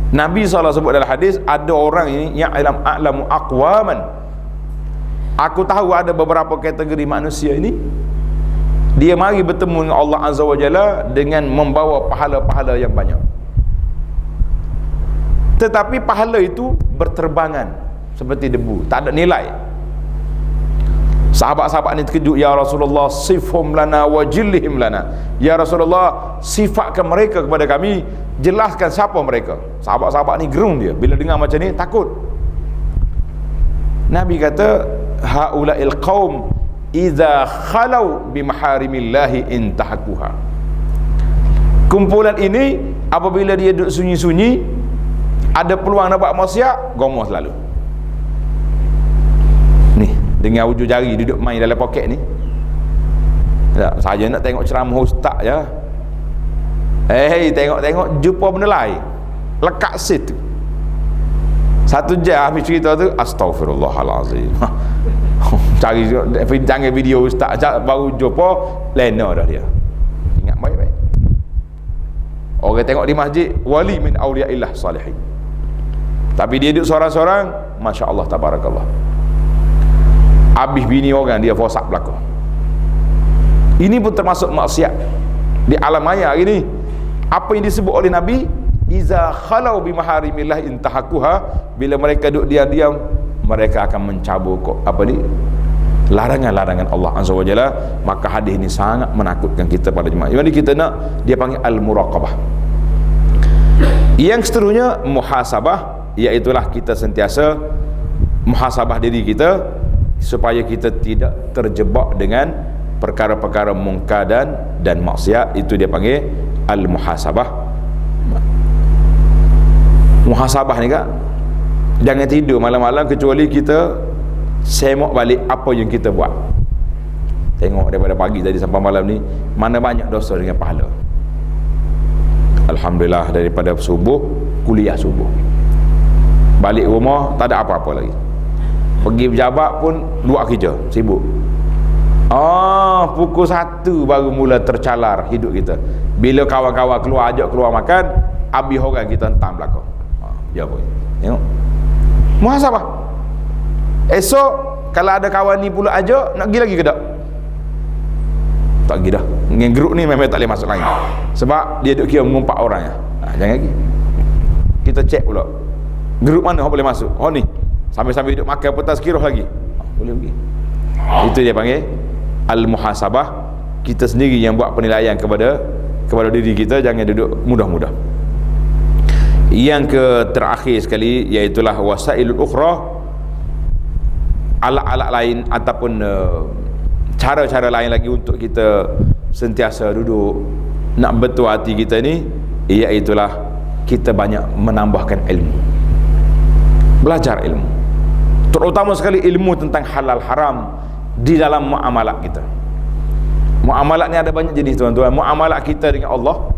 Nabi SAW sebut dalam hadis, ada orang ini yang a'lamu aqwaman, aku tahu ada beberapa kategori manusia ini, dia mari bertemu dengan Allah Azza wa Jalla dengan membawa pahala-pahala yang banyak, tetapi pahala itu berterbangan seperti debu, tak ada nilai. Sahabat-sahabat ni terkejut, ya Rasulullah, sifhum lana wa jillihim lana. Ya Rasulullah, sifatkan mereka kepada kami, jelaskan siapa mereka. Sahabat-sahabat ni gerung dia bila dengar macam ni, takut. Nabi kata, haula'il qaum idza khalau bi maharimillahi intahakuha. Kumpulan ini apabila dia duduk sunyi-sunyi, ada peluang nak buat maksiat, gomoh selalu. Ni dengan ujung jari duduk main dalam poket ni. Tak, saja nak tengok ceramah ustaz je. Tengok jumpa benda lain, lekat situ. 1 jam habis cerita tu, astagfirullahalazim. Cari jangan video ustaz baru jumpa lena dah dia. Ingat baik-baik. Orang tengok di masjid wali min auliyaillah salihin, tapi dia duduk seorang-seorang, masya-Allah tabarakallah. Habis bini orang dia fosak belakang. Ini pun termasuk maksiat di alam maya hari ni. Apa yang disebut oleh Nabi, iza khalau bi maharimillah intahakuha, bila mereka duduk diam-diam, mereka akan mencabut larangan-larangan Allah Azza wa Jalla. Maka hadis ini sangat menakutkan kita pada jemaah. Jadi kita nak, dia panggil al-muraqabah. Yang seterusnya muhasabah, iaitulah kita sentiasa muhasabah diri kita supaya kita tidak terjebak dengan perkara-perkara mungkar dan maksiat. Itu dia panggil al-muhasabah. Muhasabah ni kak, jangan tidur malam-malam kecuali kita semak balik apa yang kita buat. Tengok daripada pagi tadi sampai malam ni, mana banyak dosa dengan pahala. Alhamdulillah, daripada subuh, kuliah subuh, balik rumah tak ada apa-apa lagi. Pergi pejabat pun luar kerja, sibuk. Pukul 1 baru mula tercalar hidup kita. Bila kawan-kawan keluar, ajak keluar makan, habis orang kita hentam belakang. Ya boy, tengok muhasabah. Esok kalau ada kawan ni pula ajak, nak pergi lagi ke tak? Tak pergi dah. Dengan grup ni memang tak boleh masuk lagi, sebab dia duk kira mengumpat orang ya. Jangan pergi. Kita cek pula grup mana orang boleh masuk. Ni sambil-sambil duduk makan petang sekirah lagi, boleh pergi. Itu dia panggil al-muhasabah. Kita sendiri yang buat penilaian kepada diri kita, jangan duduk mudah-mudah. Yang terakhir sekali, iaitulah wasailul ukhra, alat-alat lain ataupun cara-cara lain lagi untuk kita sentiasa duduk nak betul hati kita ni, iaitulah kita banyak menambahkan ilmu, belajar ilmu, terutama sekali ilmu tentang halal haram di dalam muamalat kita. Muamalat ni ada banyak jenis tuan-tuan. Muamalat kita dengan Allah,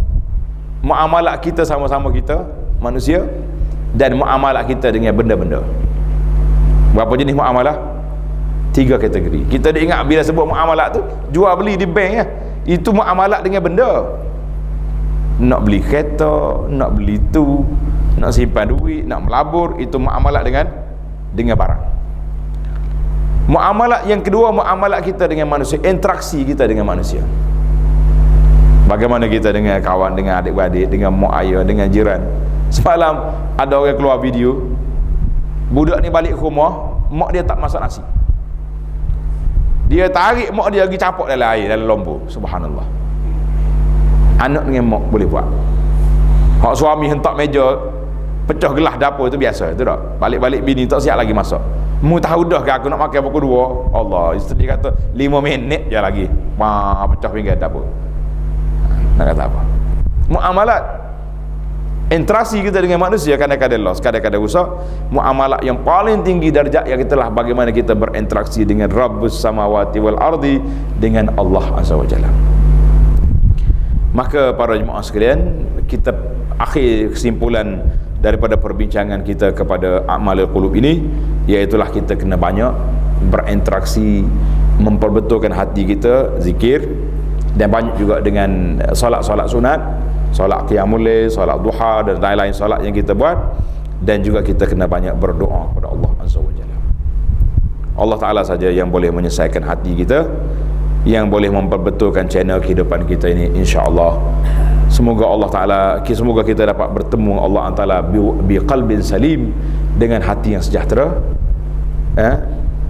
muamalat kita sama-sama kita manusia, dan muamalat kita dengan benda-benda. Berapa jenis muamalah? 3 kategori. Kita dah ingat bila sebut muamalat tu, jual beli di bank ya, itu muamalat dengan benda. Nak beli kereta, nak beli tu, nak simpan duit, nak melabur, itu muamalat dengan barang. Muamalat yang kedua, muamalat kita dengan manusia, interaksi kita dengan manusia. Bagaimana kita dengan kawan, dengan adik-beradik, dengan mak ayah, dengan jiran. Semalam ada orang keluar video, budak ni balik ke rumah, mak dia tak masak nasi. Dia tarik mak dia pergi campur dalam air, dalam lombor. Subhanallah. Anak dengan mak boleh buat. Hak suami hentak meja, pecah gelas dapur, itu biasa, itu tak? Balik-balik bini tak siap lagi masak. Mu tahu dah ke aku nak makan pukul 2. Allah, isteri kata 5 minit je lagi, pecah pinggan dapur. Nak kata apa? Muamalat, interaksi kita dengan manusia kadang-kadang lost, kadang-kadang rusak. Muamalat yang paling tinggi darjat yang kita lah, bagaimana kita berinteraksi dengan Rabbus samawati wal ardi, dengan Allah Azza wa Jalla. Maka para jemaah sekalian, kita akhir kesimpulan daripada perbincangan kita kepada a'malul qulub ini, iaitulah kita kena banyak berinteraksi, memperbetulkan hati kita, zikir, dan banyak juga dengan solat-solat sunat, solat qiyamul lail, solat duha, dan lain-lain solat yang kita buat. Dan juga kita kena banyak berdoa kepada Allah Azza wa Jalla. Allah Ta'ala saja yang boleh menyelesaikan hati kita, yang boleh memperbetulkan channel kehidupan kita ini, insya-Allah. Semoga Allah Ta'ala, semoga kita dapat bertemu Allah Ta'ala bi qalbin salim, dengan hati yang sejahtera.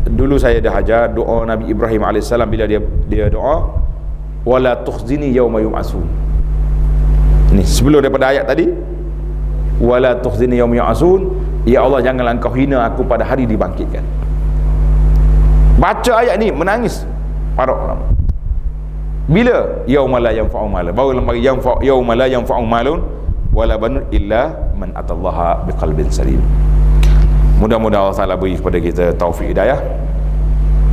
Dulu saya dah ajar doa Nabi Ibrahim AS bila dia doa, wala tukhzini yauma yub'atsun. Ini sebelum daripada ayat tadi, wala tukhzini yauma yub'atsun, ya Allah janganlah engkau hina aku pada hari dibangkitkan. Baca ayat ni menangis para ulama. Bila yauma la yanfa'u malun, baru lagi yauma la yanfa'u malun wala banun illa man atallaha biqalbin salim. Mudah-mudahan Allah Ta'ala beri kepada kita taufik hidayah,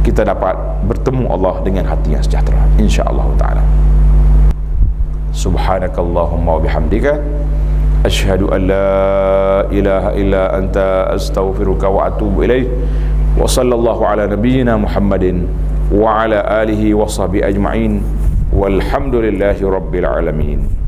kita dapat bertemu Allah dengan hati yang sejahtera, insya-Allah Ta'ala. Subhanakallahumma wa bihamdika asyhadu an la ilaha illa anta astaghfiruka wa atubu ilaik. Wa sallallahu ala nabiyyina Muhammadin wa ala alihi wa sahbihi ajma'in walhamdulillahi rabbil alamin.